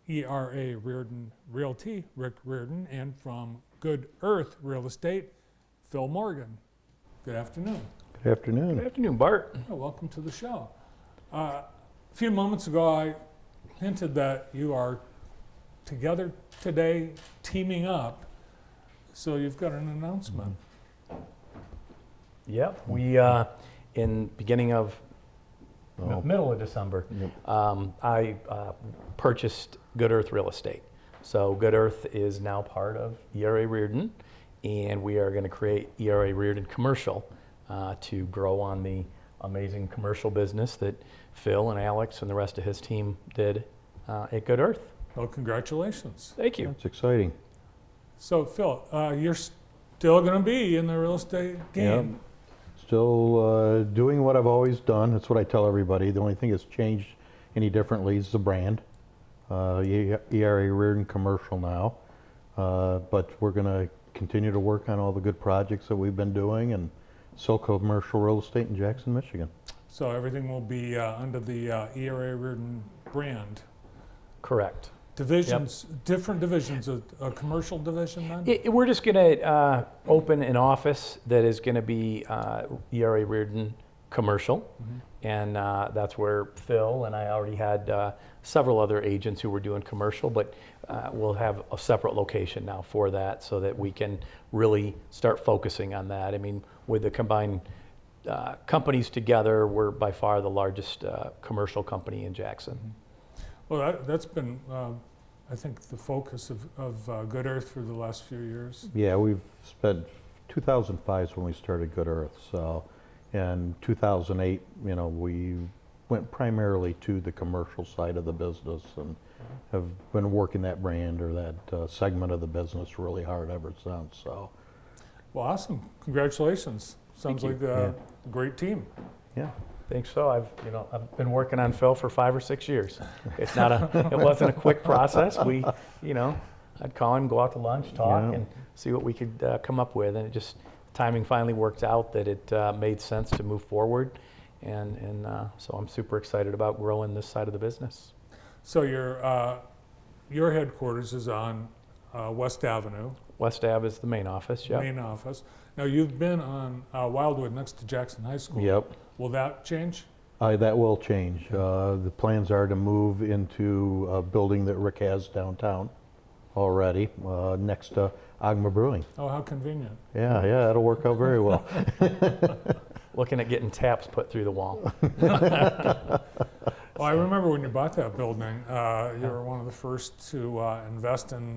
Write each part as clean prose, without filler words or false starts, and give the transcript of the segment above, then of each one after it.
ERA Reardon Realty, Rick Reardon, and from Good Earth Real Estate, Phil Morgan. Good afternoon. Good afternoon. Good afternoon, Bart. Welcome to the show. A few moments ago, I hinted that you are together today, teaming up. So you've got an announcement. Yep, we in beginning of middle of December, I purchased Good Earth Real Estate. So Good Earth is now part of ERA Reardon, and we are going to create ERA Reardon Commercial to grow on the amazing commercial business that Phil and Alex and the rest of his team did at Good Earth. Well, congratulations. Thank you. That's exciting. So Phil, you're still going to be in the real estate game. Yep. Still doing what I've always done. That's what I tell everybody. The only thing that's changed any differently is the brand. ERA Reardon Commercial now. But we're going to continue to work on all the good projects that we've been doing and sell commercial real estate in Jackson, Michigan. So everything will be under the ERA Reardon brand. Correct. Divisions, different divisions, a commercial division then? We're just going to open an office that is going to be ERA Reardon Commercial, and that's where Phil and I already had several other agents who were doing commercial, but we'll have a separate location now for that so that we can really start focusing on that. I mean, with the combined companies together, we're by far the largest commercial company in Jackson. Well, that's been, I think, the focus of Good Earth for the last few years. Yeah, we've spent, 2005 is when we started Good Earth. So in 2008, we went primarily to the commercial side of the business and have been working that brand or that segment of the business really hard ever since. So, well, awesome. Congratulations. Sounds like a great team. Yeah. Think so. I've been working on Phil for 5 or 6 years. It's not it wasn't a quick process. I'd call him, go out to lunch, talk, and see what we could come up with. And it just, timing finally worked out that it made sense to move forward. And so I'm super excited about growing this side of the business. So your headquarters is on West Avenue. West Ave is the main office, yeah. Main office. Now you've been on Wildwood next to Jackson High School. Yep. Will that change? That will change. The plans are to move into a building that Rick has downtown already, next to Agma Brewing. Oh, how convenient. Yeah, that'll work out very well. Looking at getting taps put through the wall. Well, I remember when you bought that building, you were one of the first to invest in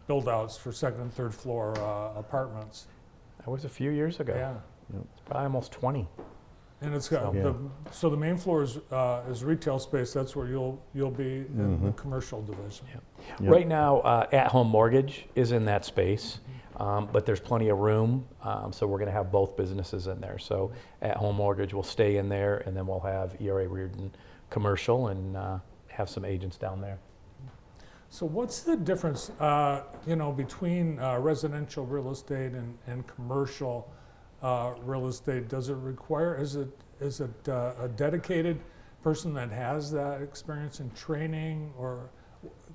build-outs for second and third floor apartments. That was a few years ago. Yeah. It's probably almost 20. And it's got so the main floor is retail space. That's where you'll be in the commercial division. Yeah. Yep. Right now, At Home Mortgage is in that space, but there's plenty of room. So we're going to have both businesses in there. So At Home Mortgage will stay in there, and then we'll have ERA Reardon Commercial and have some agents down there. So what's the difference, between residential real estate and commercial real estate? Does it require, is it a dedicated person that has that experience and training, or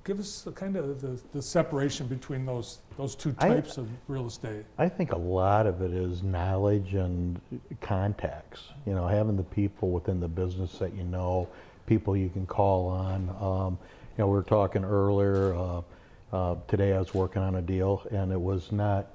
give us the separation between those two types of real estate? I think a lot of it is knowledge and contacts, having the people within the business that people you can call on. We were talking earlier, today I was working on a deal, and it was not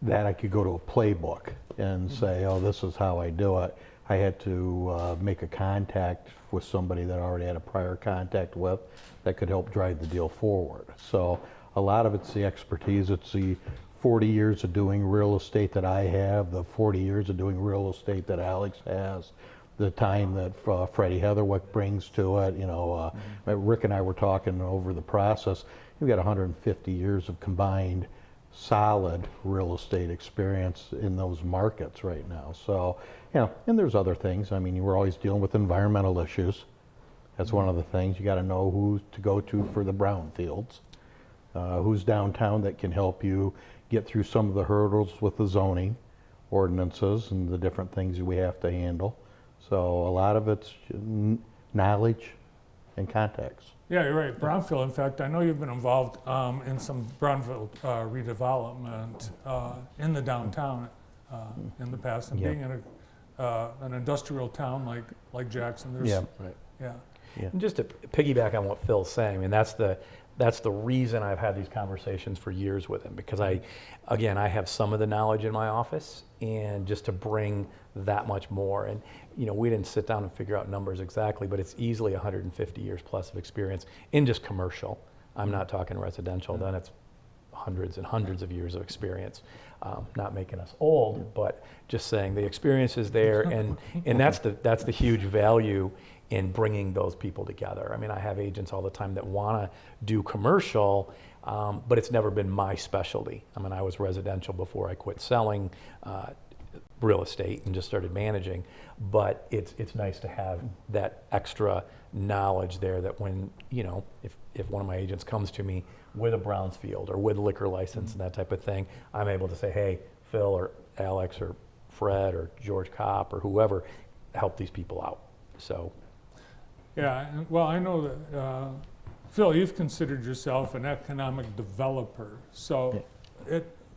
that I could go to a playbook and say, oh, this is how I do it. I had to make a contact with somebody that I already had a prior contact with that could help drive the deal forward. So a lot of it's the expertise. It's the 40 years of doing real estate that I have, the 40 years of doing real estate that Alex has, the time that Freddie Heatherwick brings to it. Rick and I were talking over the process. We've got 150 years of combined solid real estate experience in those markets right now. So, and there's other things. I mean, we're always dealing with environmental issues. That's one of the things. You got to know who to go to for the brownfields, who's downtown that can help you get through some of the hurdles with the zoning ordinances and the different things we have to handle. So a lot of it's knowledge and contacts. Yeah, you're right. Brownfield, in fact, I know you've been involved in some brownfield redevelopment in the downtown in the past, and Yeah. being in an industrial town like Jackson, there's, Yeah. Right. yeah. And just to piggyback on what Phil's saying, I mean, that's the reason I've had these conversations for years with him, because I have some of the knowledge in my office, and just to bring that much more. And, we didn't sit down and figure out numbers exactly, but it's easily 150 years plus of experience in just commercial. I'm not talking residential, then it's hundreds and hundreds of years of experience. Not making us old, but just saying the experience is there, and that's the huge value in bringing those people together. I mean, I have agents all the time that want to do commercial, but it's never been my specialty. I mean, I was residential before I quit selling real estate and just started managing, but it's nice to have that extra knowledge there, that when, if one of my agents comes to me with a Brownsfield or with a liquor license and that type of thing, I'm able to say, hey, Phil or Alex or Fred or George Kopp or whoever, help these people out. So. Yeah, well, I know that, Phil, you've considered yourself an economic developer. So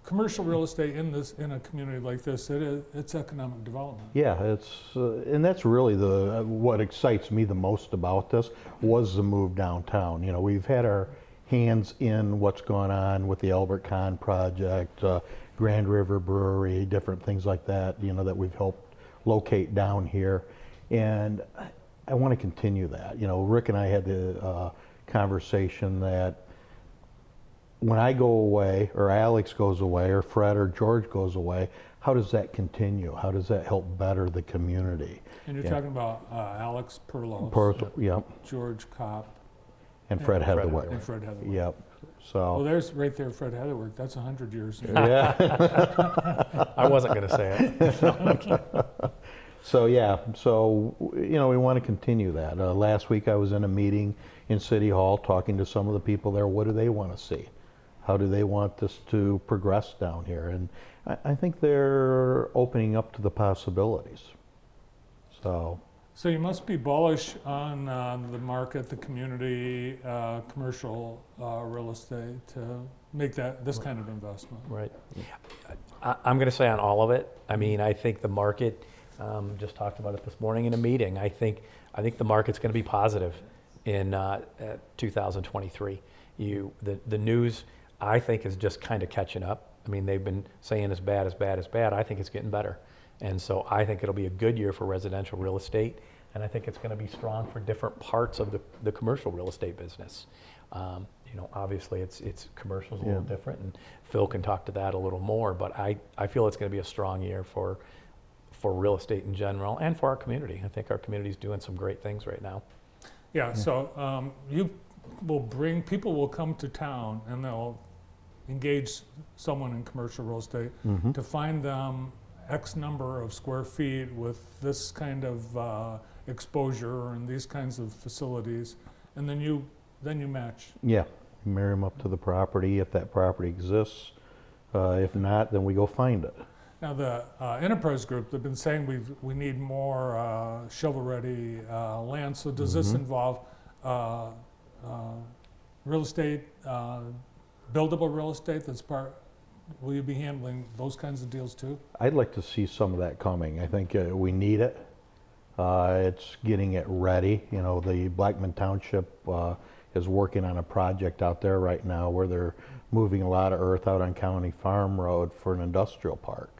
commercial real estate in a community like this, it's economic development. Yeah, it's and that's really what excites me the most about this was the move downtown. We've had our hands in what's going on with the Albert Kahn project, Grand River Brewery, different things like that, that we've helped locate down here. And I want to continue that. Rick and I had the conversation that when I go away, or Alex goes away, or Fred or George goes away, how does that continue? How does that help better the community? And you're talking about Alex Perlos, Yep. George Kopp, And Fred Heatherwick. and Fred Heatherwick. Yep. Well, So. there's right there, Fred Heatherwick. That's 100 years. Yeah. I wasn't going to say it. So yeah, we want to continue that. Last week I was in a meeting in City Hall talking to some of the people there. What do they want to see? How do they want this to progress down here? And I think they're opening up to the possibilities. So you must be bullish on the market, the community, commercial real estate to make this kind of investment. Right. I'm going to say on all of it. I mean, I think the market. Just talked about it this morning in a meeting. I think the market's going to be positive in 2023. The news, I think, is just kind of catching up. I mean, they've been saying as bad. I think it's getting better, and so I think it'll be a good year for residential real estate, and I think it's going to be strong for different parts of the commercial real estate business. Obviously it's commercial's a little different, and Phil can talk to that a little more. But I feel it's going to be a strong year for real estate in general, and for our community. I think our community's doing some great things right now. Yeah, so people will come to town and they'll engage someone in commercial real estate to find them X number of square feet with this kind of exposure and these kinds of facilities, and then you match. yeah, marry them up to the property if that property exists. If not, then we go find it. Now, the enterprise group, they've been saying we need more shovel-ready land. So does this involve real estate, buildable real estate that's will you be handling those kinds of deals too? I'd like to see some of that coming. I think we need it. It's getting it ready. The Blackman Township is working on a project out there right now where they're moving a lot of earth out on County Farm Road for an industrial park.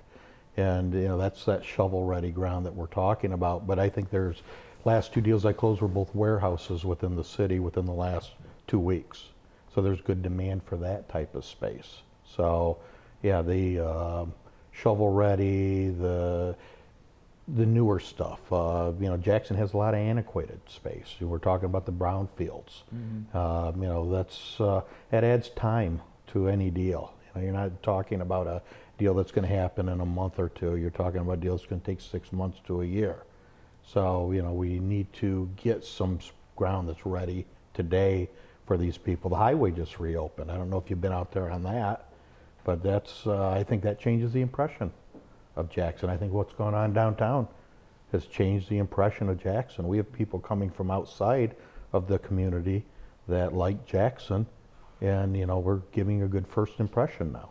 And that's that shovel-ready ground that we're talking about. But I think last two deals I closed were both warehouses within the city within the last 2 weeks. So there's good demand for that type of space. So yeah, the shovel-ready, the newer stuff. Jackson has a lot of antiquated space. We're talking about the brownfields. That adds time to any deal. You're not talking about a deal that's going to happen in a month or two. You're talking about a deal that's going to take 6 months to a year. So, we need to get some ground that's ready today for these people. The highway just reopened. I don't know if you've been out there on that, but I think that changes the impression of Jackson. I think what's going on downtown has changed the impression of Jackson. We have people coming from outside of the community that like Jackson, and, you know, we're giving a good first impression now.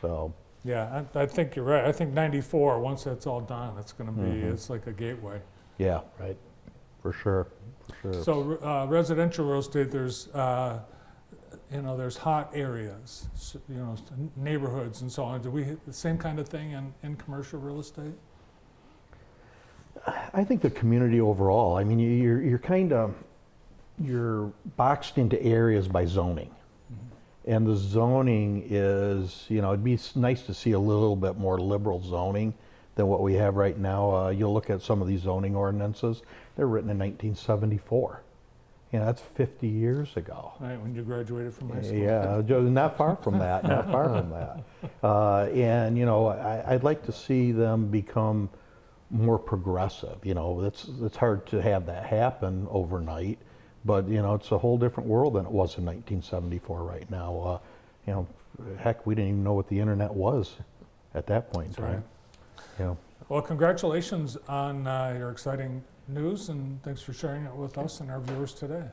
So, Yeah, I think you're right. I think 94, once that's all done, it's going to be, Mhm. it's like a gateway. yeah, Right. for sure, for sure. So residential real estate, there's, there's hot areas, neighborhoods and so on. Do we hit the same kind of thing in commercial real estate? I think the community overall, I mean, you're kind of, you're boxed into areas by zoning. And the zoning is, you know, it'd be nice to see a little bit more liberal zoning than what we have right now. You'll look at some of these zoning ordinances, they're written in 1974. You know, that's 50 years ago. Right, when you graduated from high school. Yeah, not far from that, not far from that. And, you know, I'd like to see them become more progressive. You know, it's hard to have that happen overnight, but, you know, it's a whole different world than it was in 1974 right now. You know, heck, we didn't even know what the internet was at that point in That's right. time. Yeah. Well, congratulations on your exciting news, and thanks for sharing it with us and our viewers today.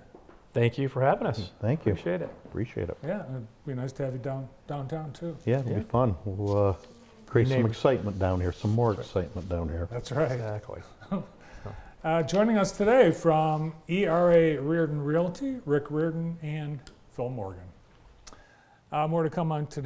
Thank you for having us. Thank you. Appreciate it. Appreciate it. Yeah, it'd be nice to have you downtown too. Yeah, it'll Yeah. be fun. We'll create some Neighbors. excitement down here, some more excitement down here. That's right. Exactly. Joining us today from ERA Reardon Realty, Rick Reardon and Phil Morgan. More to come on today.